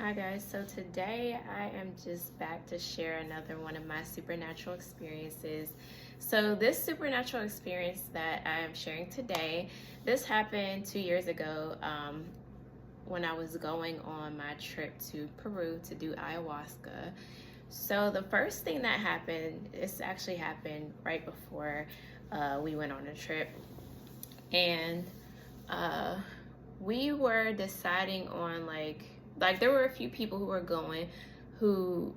Hi guys, so today I am just back to share another one of my supernatural experiences. So this supernatural experience that I am sharing today, this happened 2 years ago when I was going on my trip to Peru to do ayahuasca. So the first thing that happened, this actually happened right before we went on a trip. And uh, we were deciding on like there were a few people who were going who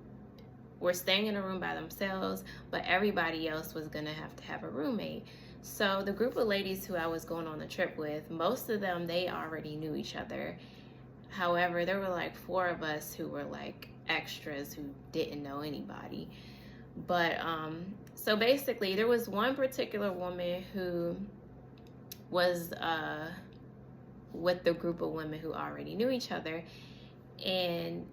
were staying in a room by themselves, but everybody else was gonna have to have a roommate. So the group of ladies who I was going on the trip with, most of them they already knew each other. However, there were like four of us who were like extras who didn't know anybody. But so basically there was one particular woman who was with the group of women who already knew each other. And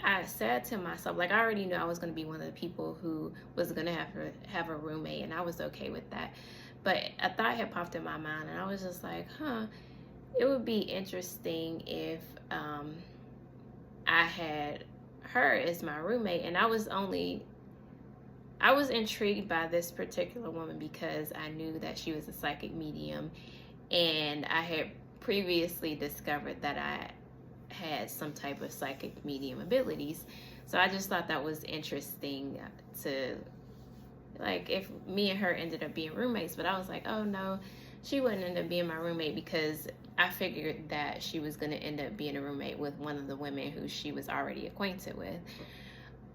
I said to myself, like, I already knew I was going to be one of the people who was going to have a roommate, and I was okay with that. But a thought had popped in my mind, and I was just like, it would be interesting if I had her as my roommate. And I was intrigued by this particular woman because I knew that she was a psychic medium, and I had previously discovered that I had some type of psychic medium abilities. So I just thought that was interesting to, like, if me and her ended up being roommates. But I was like, oh no, she wouldn't end up being my roommate, because I figured that she was going to end up being a roommate with one of the women who she was already acquainted with.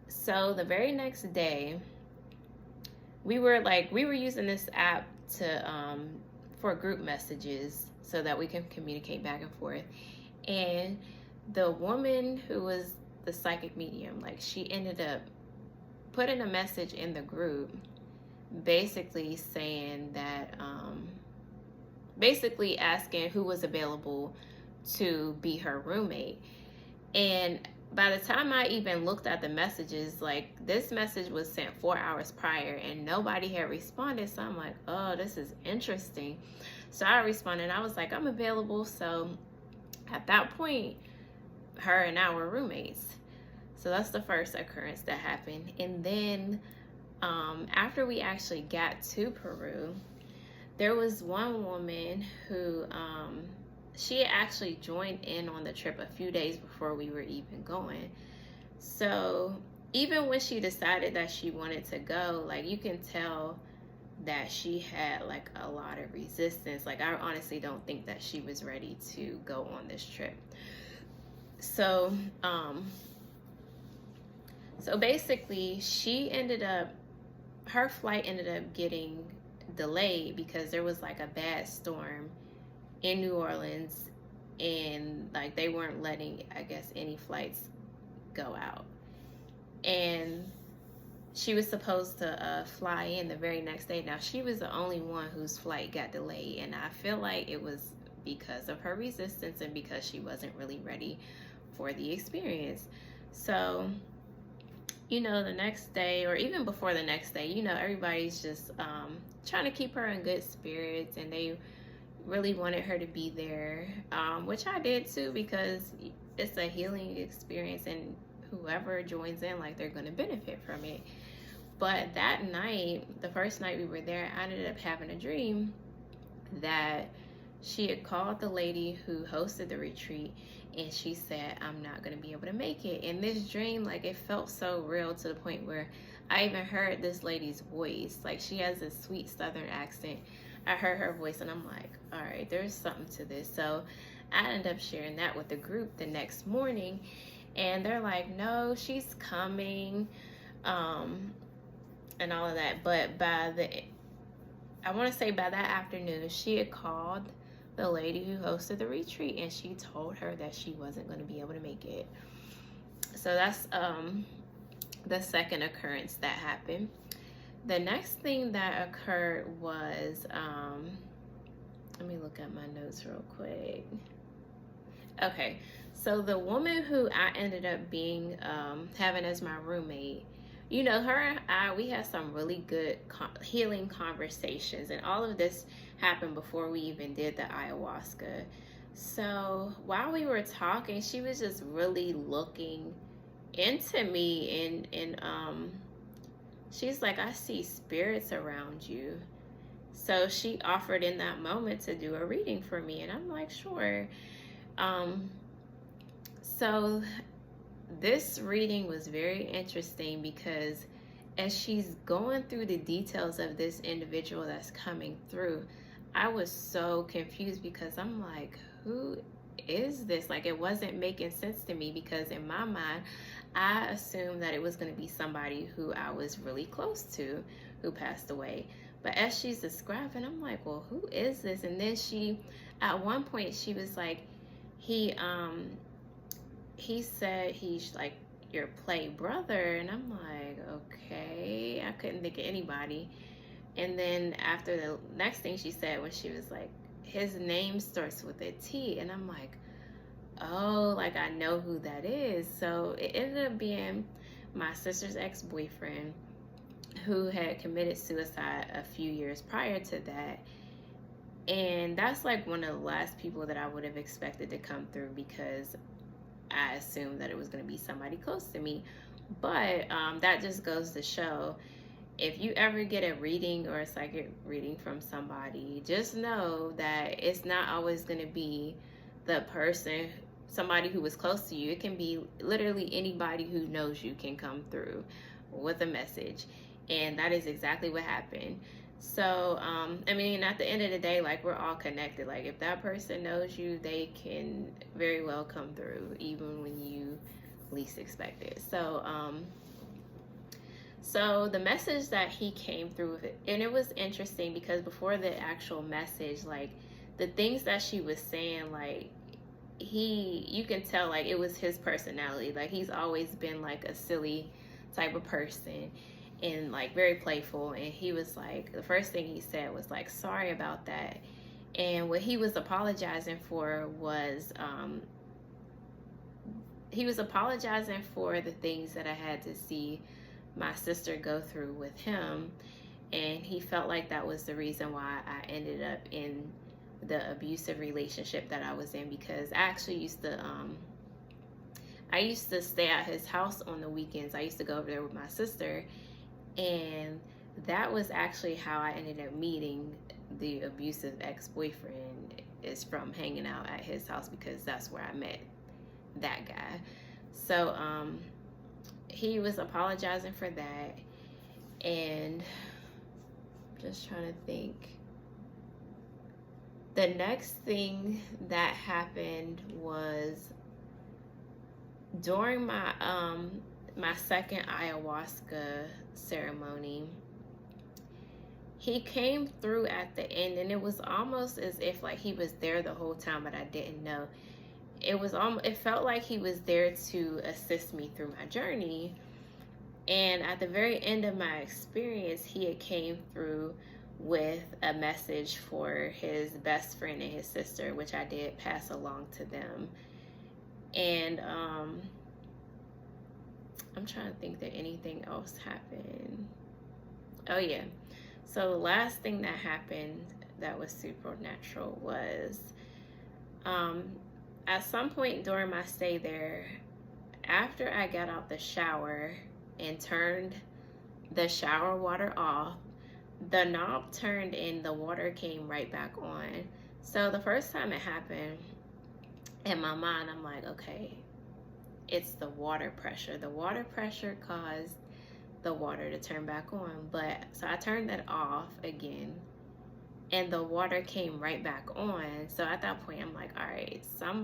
So the very next day, we were using this app to for group messages so that we can communicate back and forth. And the woman who was the psychic medium, like, she ended up putting a message in the group basically saying that basically asking who was available to be her roommate. And by the time I even looked at the messages, like, this message was sent 4 hours prior and nobody had responded. So I'm like, oh, this is interesting. So I responded. I was like, I'm available. So at that point, her and I were roommates. So that's the first occurrence that happened. And then after we actually got to Peru, there was one woman who she actually joined in on the trip a few days before we were even going. So even when she decided that she wanted to go, like, you can tell that she had like a lot of resistance. Like, I honestly don't think that she was ready to go on this trip. So so basically her flight ended up getting delayed because there was like a bad storm in New Orleans, and like they weren't letting, I guess, any flights go out. And she was supposed to fly in the very next day. Now, she was the only one whose flight got delayed, and I feel like it was because of her resistance and because she wasn't really ready for the experience. So, the next day, or even before the next day, everybody's just trying to keep her in good spirits, and they really wanted her to be there, which I did too, because it's a healing experience, and whoever joins in, like, they're going to benefit from it. But that night, the first night we were there, I ended up having a dream that she had called the lady who hosted the retreat, and she said, I'm not going to be able to make it. And this dream, like, it felt so real to the point where I even heard this lady's voice. Like, she has this sweet southern accent. I heard her voice, and I'm like, all right, there's something to this. So I ended up sharing that with the group the next morning, and they're like, no, she's coming, and all of that. But I want to say by that afternoon, she had called the lady who hosted the retreat, and she told her that she wasn't going to be able to make it. So that's the second occurrence that happened. The next thing that occurred was, let me look at my notes real quick. Okay, so the woman who I ended up having as my roommate, her and I, we had some really good healing conversations, and all of this happened before we even did the ayahuasca. So while we were talking, she was just really looking into me, and she's like, I see spirits around you. So she offered in that moment to do a reading for me, and I'm like, sure. Um, so this reading was very interesting because as she's going through the details of this individual that's coming through, I was so confused because I'm like, who is this? Like, it wasn't making sense to me because in my mind, I assumed that it was going to be somebody who I was really close to who passed away. But as she's describing, I'm like, well, who is this? And then at one point, she was like, he, um, he said he's like your play brother, and I'm like, okay, I couldn't think of anybody. And then after the next thing she said, when she was like, his name starts with a T, and I'm like, oh, like I know who that is. So it ended up being my sister's ex-boyfriend who had committed suicide a few years prior to that. And that's like one of the last people that I would have expected to come through because I assumed that it was going to be somebody close to me. But that just goes to show, if you ever get a reading or a psychic reading from somebody, just know that it's not always going to be the person, somebody who was close to you. It can be literally anybody who knows you can come through with a message. And that is exactly what happened. So, I mean, at the end of the day, like, we're all connected. Like, if that person knows you, they can very well come through, even when you least expect it. So the message that he came through with it, and it was interesting because before the actual message, like, the things that she was saying, like, you can tell, like, it was his personality. Like, he's always been, like, a silly type of person and, like, very playful. And he was like, the first thing he said was like, sorry about that. And what he was apologizing for was he was apologizing for the things that I had to see my sister go through with him. And he felt like that was the reason why I ended up in the abusive relationship that I was in, because I actually used to stay at his house on the weekends. I used to go over there with my sister, and that was actually how I ended up meeting the abusive ex-boyfriend, is from hanging out at his house, because that's where I met that guy. So he was apologizing for that, and I'm just trying to think. The next thing that happened was during my second ayahuasca ceremony. He came through at the end, and it was almost as if like he was there the whole time, but I didn't know. It felt like he was there to assist me through my journey. And at the very end of my experience, he had came through with a message for his best friend and his sister, which I did pass along to them. And I'm trying to think that anything else happened. Oh yeah. So the last thing that happened that was supernatural was at some point during my stay there, after I got out the shower and turned the shower water off, the knob turned and the water came right back on. So the first time it happened, in my mind, I'm like, okay, it's the water pressure. The water pressure caused the water to turn back on. But so I turned that off again, and the water came right back on. So at that point, I'm like, all right, some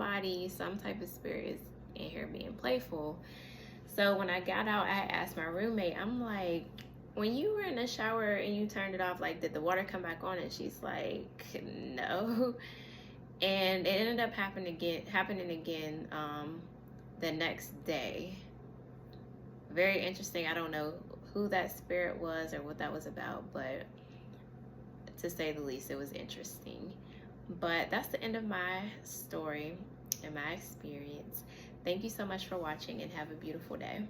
type of spirit is in here being playful. So when I got out, I asked my roommate, I'm like, when you were in the shower and you turned it off, like, did the water come back on? And she's like, no. And it ended up happening again the next day. Very interesting. I don't know who that spirit was or what that was about, but to say the least, it was interesting. But that's the end of my story and my experience. Thank you so much for watching, and have a beautiful day.